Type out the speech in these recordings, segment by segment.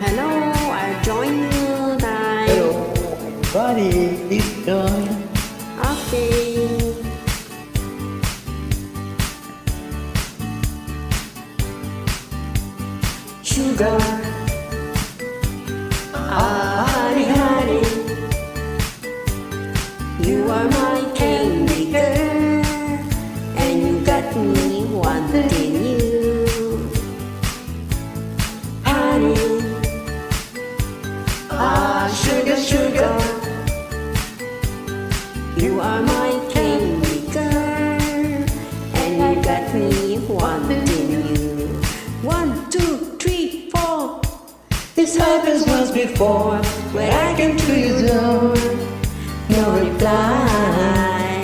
Hello, I'll join you guys. Hello, everybody, please join. Okay. Sugar, honey, honey, you are my candy girl, and you got me wanting you. Honey, sugar, sugar, you are my candy girl, and you got me wanting you. 1, 2, 3, 4. This happens once before, when I came to your door. No reply.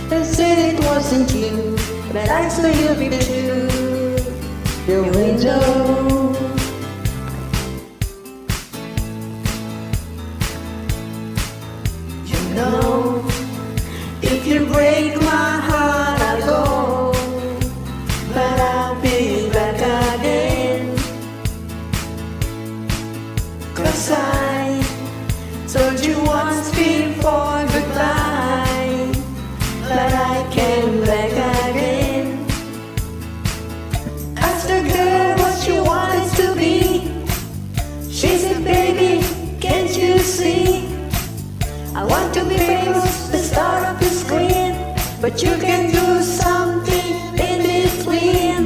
They said it wasn't you, But I saw you through your window. You know, if you break my heart, I'll go, but I'll be back again. 'Cause I told you once before goodbye, but I came back again. Asked the girl what she wanted to be. She said, baby, can't you see? I want to be famous, the star of the screen, but you can do something in between.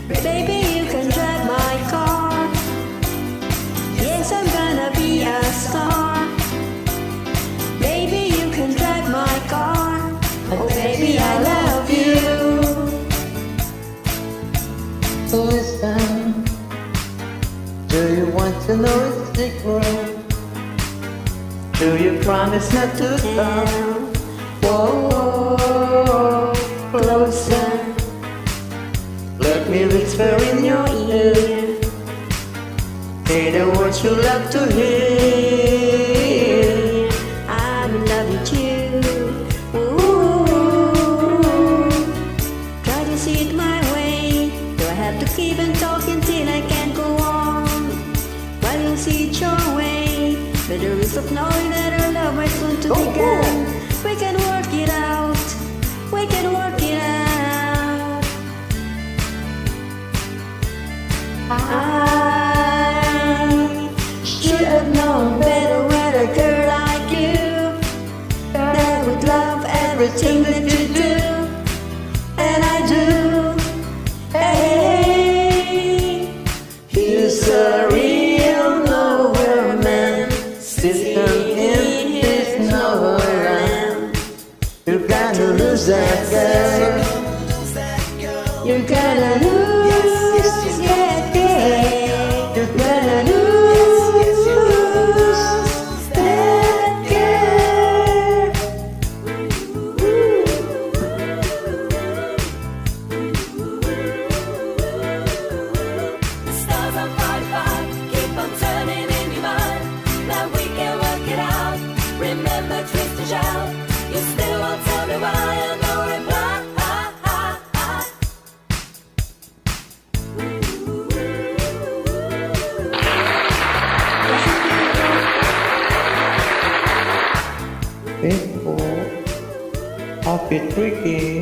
Baby, you can drive my car. Yes, I'm gonna be a star. Baby, you can drive my car. Oh, baby, I love you. So listen, do you want to know its secret? Do you promise not to stop? Whoa, closer. Let me whisper in your ear. Say the words you love to hear. I'm in love with you. Ooh, try to see it my way. Do I have to keep on talking till I can't go on? While you see it your way. But the risk of knowing that our love might soon to begin. We can work it out. We can work it out. I should have known better with a girl like you, that would love everything that you do, and I do. Hey, He's a real nowhere man, sitting in his nowhere land. You gotta lose that girl. you gotta lose, yeah, yeah. You gotta lose that girl. The stars on 45 keep on turning in your mind. Now we can work it out. Remember, twist and shout. You still won't tell me why. I know reply. People are a bit tricky.